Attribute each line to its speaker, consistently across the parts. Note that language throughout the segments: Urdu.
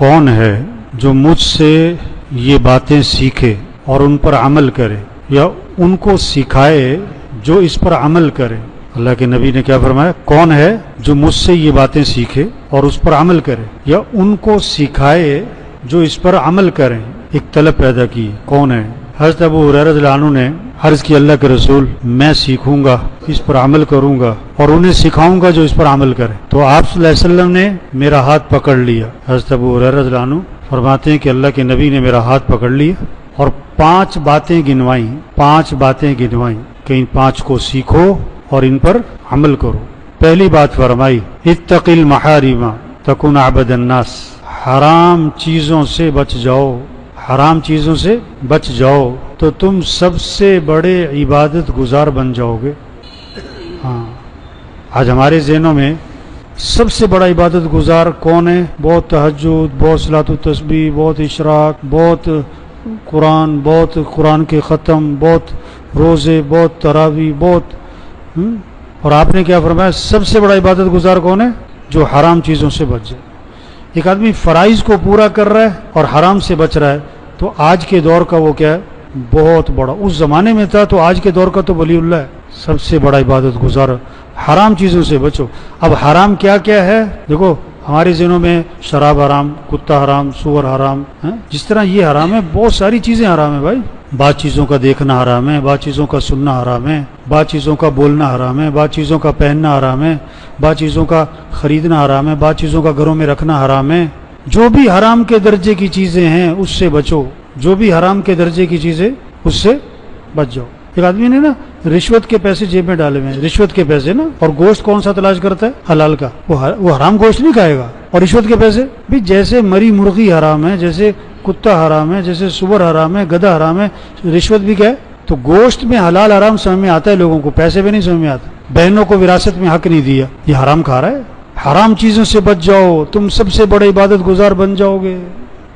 Speaker 1: کون ہے جو مجھ سے یہ باتیں سیکھے اور ان پر عمل کرے یا ان کو سکھائے جو اس پر عمل کرے؟ اللہ کے نبی نے کیا فرمایا؟ کون ہے جو مجھ سے یہ باتیں سیکھے اور اس پر عمل کرے یا ان کو سکھائے جو اس پر عمل کریں؟ ایک طلب پیدا کی، کون ہے؟ حضرت ابو ہریرہ رضی اللہ عنہ نے عرض کی، اللہ کے رسول میں سیکھوں گا، اس پر عمل کروں گا اور انہیں سکھاؤں گا جو اس پر عمل کرے۔ تو آپ صلی اللہ علیہ وسلم نے میرا ہاتھ پکڑ لیا۔ حضرت ابو ہریرہ رضی اللہ عنہ فرماتے ہیں کہ اللہ کے نبی نے میرا ہاتھ پکڑ لیا اور 5 باتیں گنوائیں کہ ان 5 کو سیکھو اور ان پر عمل کرو۔ پہلی بات فرمائی، اتق المحارم تکن عبد الناس، حرام چیزوں سے بچ جاؤ، حرام چیزوں سے بچ جاؤ تو تم سب سے بڑے عبادت گزار بن جاؤ گے۔ ہاں، آج ہمارے ذہنوں میں سب سے بڑا عبادت گزار کون ہے؟ بہت تہجد، بہت صلاۃ التسبیح، بہت اشراق، بہت قرآن کے ختم، بہت روزے، بہت تراویح، بہت اور آپ نے کیا فرمایا؟ سب سے بڑا عبادت گزار کون ہے؟ جو حرام چیزوں سے بچ جائے۔ ایک آدمی فرائض کو پورا کر رہا ہے اور حرام سے بچ رہا ہے، تو آج کے دور کا وہ کیا ہے؟ بہت بڑا۔ اس زمانے میں تھا تو آج کے دور کا تو ولی اللہ ہے، سب سے بڑا عبادت گزار۔ حرام چیزوں سے بچو۔ اب حرام کیا کیا ہے؟ دیکھو ہمارے ذہنوں میں شراب حرام، کتا حرام، سور حرام، جس طرح یہ حرام ہے، بہت ساری چیزیں حرام ہیں بھائی۔ بعض چیزوں کا دیکھنا حرام ہے، بعض چیزوں کا سننا حرام ہے، بعض چیزوں کا بولنا حرام ہے، بعض چیزوں کا پہننا حرام ہے، بعض چیزوں کا خریدنا حرام ہے، بعض چیزوں کا گھروں میں رکھنا حرام ہے۔ جو بھی حرام کے درجے کی چیزیں ہیں اس سے بچو، جو بھی حرام کے درجے کی چیزیں اس سے بچ جاؤ۔ ایک آدمی نے نا رشوت کے پیسے جیب میں ڈالے ہوئے ہیں، رشوت کے پیسے نا، اور گوشت کون سا تلاش کرتا ہے؟ حلال کا۔ وہ حرام گوشت نہیں کھائے گا، اور رشوت کے پیسے بھی جیسے مری مرغی حرام ہے، جیسے کتا حرام ہے، جیسے سور حرام ہے، گدھا حرام ہے، رشوت بھی کیا ہے؟ تو گوشت میں حلال حرام سمجھ میں آتا ہے لوگوں کو، پیسے بھی نہیں سمجھ میں آتا۔ بہنوں کو وراثت میں حق نہیں دیا، یہ حرام کھا رہا ہے۔ حرام چیزوں سے بچ جاؤ، تم سب سے بڑے عبادت گزار بن جاؤ گے۔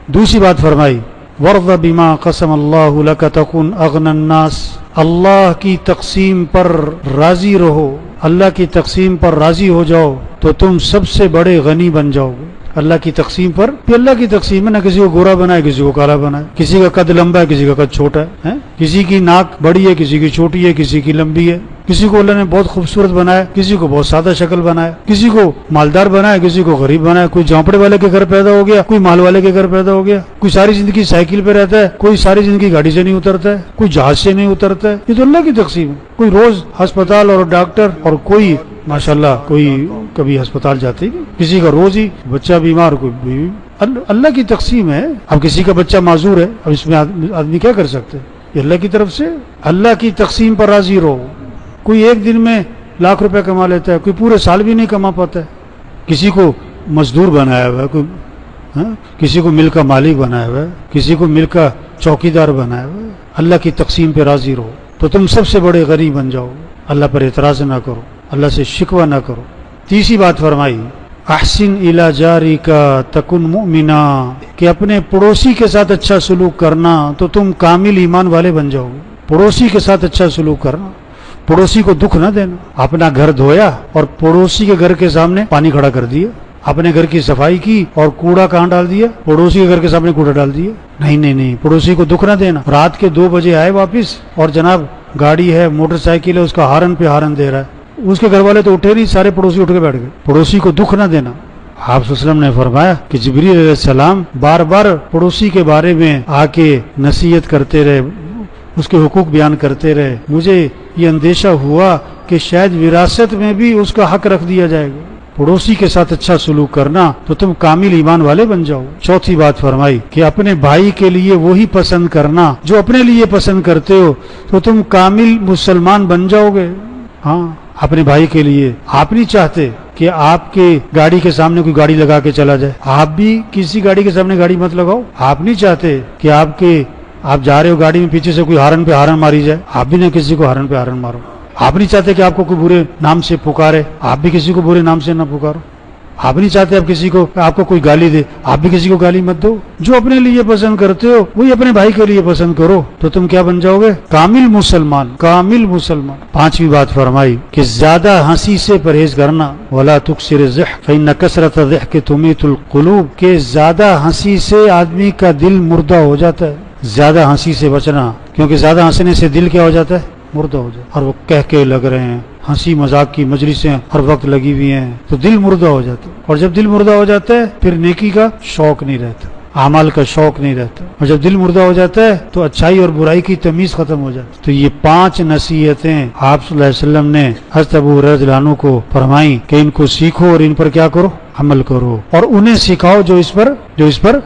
Speaker 1: دوسری بات فرمائی، وَرْضَ بِمَا قَسَمَ اللَّهُ لَكَ تَكُنْ أَغْنَى النَّاسِ، اللہ کی تقسیم پر راضی رہو، اللہ کی تقسیم پر راضی ہو جاؤ تو تم سب سے بڑے غنی بن جاؤ گے۔ اللہ کی تقسیم پر، یہ اللہ کی تقسیم ہے، نہ کسی کو گورا بنائے کسی کو کالا بنائے، کسی کا قد لمبا ہے کسی کا قد چھوٹا ہے، کسی کی ناک بڑی ہے کسی کی چھوٹی ہے، کسی کی لمبی ہے، کسی کو اللہ نے بہت خوبصورت بنایا، کسی کو بہت سادہ شکل بنایا، کسی کو مالدار بنایا، کسی کو غریب بنایا، کوئی جھونپڑے والے کے گھر پیدا ہو گیا، کوئی مال والے کے گھر پیدا ہو گیا، کوئی ساری زندگی سائیکل پہ رہتا ہے، کوئی ساری زندگی گاڑی سے نہیں اترتا ہے، کوئی جہاز سے نہیں اترتا ہے۔ یہ تو اللہ کی تقسیم ہے۔ کوئی روز ہسپتال اور ڈاکٹر، اور کوئی ماشاءاللہ کوئی کبھی ہسپتال جاتے ہی، کسی کا روز ہی بچہ بیمار، کوئی بیوی۔ اللہ کی تقسیم ہے۔ اب کسی کا بچہ معذور ہے، اب اس میں آدمی کیا کر سکتے؟ یہ اللہ کی طرف سے، اللہ کی تقسیم پر راضی رہو۔ کوئی ایک دن میں لاکھ روپے کما لیتا ہے، کوئی پورے سال بھی نہیں کما پاتا ہے۔ کسی کو مزدور بنایا ہوا ہے، کوئی کسی کو ملک کا مالک بنایا ہوا ہے، کسی کو ملک کا چوکیدار بنایا ہوا ہے۔ اللہ کی تقسیم پہ راضی رہو تو تم سب سے بڑے غنی بن جاؤ۔ اللہ پر اعتراض نہ کرو، اللہ سے شکوہ نہ کرو۔ تیسری بات فرمائی، احسن الی جارک تکن مؤمنا، کہ اپنے پڑوسی کے ساتھ اچھا سلوک کرنا تو تم کامل ایمان والے بن جاؤ گے۔ پڑوسی کے ساتھ اچھا سلوک کرنا، پڑوسی کو دکھ نہ دینا۔ اپنا گھر دھویا اور پڑوسی کے گھر کے سامنے پانی کھڑا کر دیا، اپنے گھر کی صفائی کی اور کوڑا کہاں ڈال دیا؟ پڑوسی کے گھر کے سامنے کوڑا ڈال دیا۔ نہیں، پڑوسی کو دکھ نہ دینا۔ رات کے 2 بجے آئے واپس اور جناب گاڑی ہے، موٹر سائیکل ہے، اس کا ہارن پہ ہارن دے رہا ہے، اس کے گھر والے تو اٹھے نہیں، سارے پڑوسی اٹھ کے بیٹھ گئے۔ پڑوسی کو دکھ نہ دینا۔ آپ صلی اللہ علیہ وسلم نے فرمایا کہ جبریل علیہ السلام بار بار پڑوسی کے بارے میں آ کے نصیحت کرتے رہے، اس کے حقوق بیان کرتے رہے۔ مجھے یہ اندیشہ ہوا کہ شاید وراثت میں بھی اس کا حق رکھ دیا جائے گا۔ پڑوسی کے ساتھ اچھا سلوک کرنا تو تم کامل ایمان والے بن جاؤ۔ چوتھی بات فرمائی کہ اپنے بھائی کے لیے وہی پسند کرنا جو اپنے لیے پسند کرتے ہو تو تم کامل مسلمان بن جاؤ گے۔ ہاں، اپنے بھائی کے لیے آپ نہیں چاہتے کہ آپ کے گاڑی کے سامنے کوئی گاڑی لگا کے چلا جائے، آپ بھی کسی گاڑی کے سامنے گاڑی مت لگاؤ۔ آپ نہیں چاہتے کہ آپ جا رہے ہو گاڑی میں پیچھے سے کوئی ہارن پہ ہارن ماری جائے، آپ بھی نہ کسی کو ہارن پہ ہارن مارو۔ آپ نہیں چاہتے کہ آپ کو کوئی برے نام سے پکارے، آپ بھی کسی کو برے نام سے نہ پکارو۔ آپ نہیں چاہتے آپ کسی کو آپ کو کوئی گالی دے، آپ بھی کسی کو گالی مت دو. جو اپنے لیے پسند کرتے ہو وہی اپنے بھائی کے لیے پسند کرو، تو تم کیا بن جاؤ گے؟ کامل مسلمان. کامل مسلمان. پانچویں بات فرمائی کہ زیادہ ہنسی سے پرہیز کرنا. ولا تکثر الضحك فإن كثرة الضحك تميت القلوب، کہ زیادہ ہنسی سے آدمی کا دل مردہ ہو جاتا ہے. زیادہ ہنسی سے بچنا، کیونکہ زیادہ ہنسنے سے دل کیا ہو جاتا ہے؟ مردہ ہو جاتا ہے. اور وہ کہہ کے لگ رہے ہیں، ہنسی مذاق کی مجلسیں ہر وقت لگی ہوئی ہیں، تو دل مردہ ہو جاتا ہے. اور جب دل مردہ ہو جاتا ہے پھر نیکی کا شوق نہیں رہتا، اعمال کا شوق نہیں رہتا. اور جب دل مردہ ہو جاتا ہے تو اچھائی اور برائی کی تمیز ختم ہو جاتی. تو یہ 5 نصیحتیں آپ صلی اللہ علیہ وسلم نے حضرت ابو ہریرہ رضی اللہ عنہ کو فرمائی کہ ان کو سیکھو اور ان پر کیا کرو؟ عمل کرو. اور انہیں سکھاؤ جو اس پر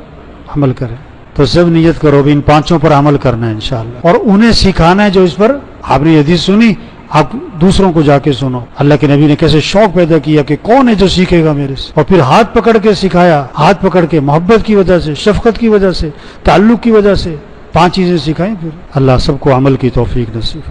Speaker 1: عمل کرے. تو سب نیت کرو بھی ان 5 پر عمل کرنا ہے انشاءاللہ، اور انہیں سکھانا ہے جو اس پر. آپ نے حدیث سنی، آپ دوسروں کو جا کے سنو. اللہ کے نبی نے کیسے شوق پیدا کیا کہ کون ہے جو سیکھے گا میرے سے، اور پھر ہاتھ پکڑ کے سکھایا. ہاتھ پکڑ کے محبت کی وجہ سے، شفقت کی وجہ سے، تعلق کی وجہ سے 5 چیزیں سکھائیں. پھر اللہ سب کو عمل کی توفیق نصیب.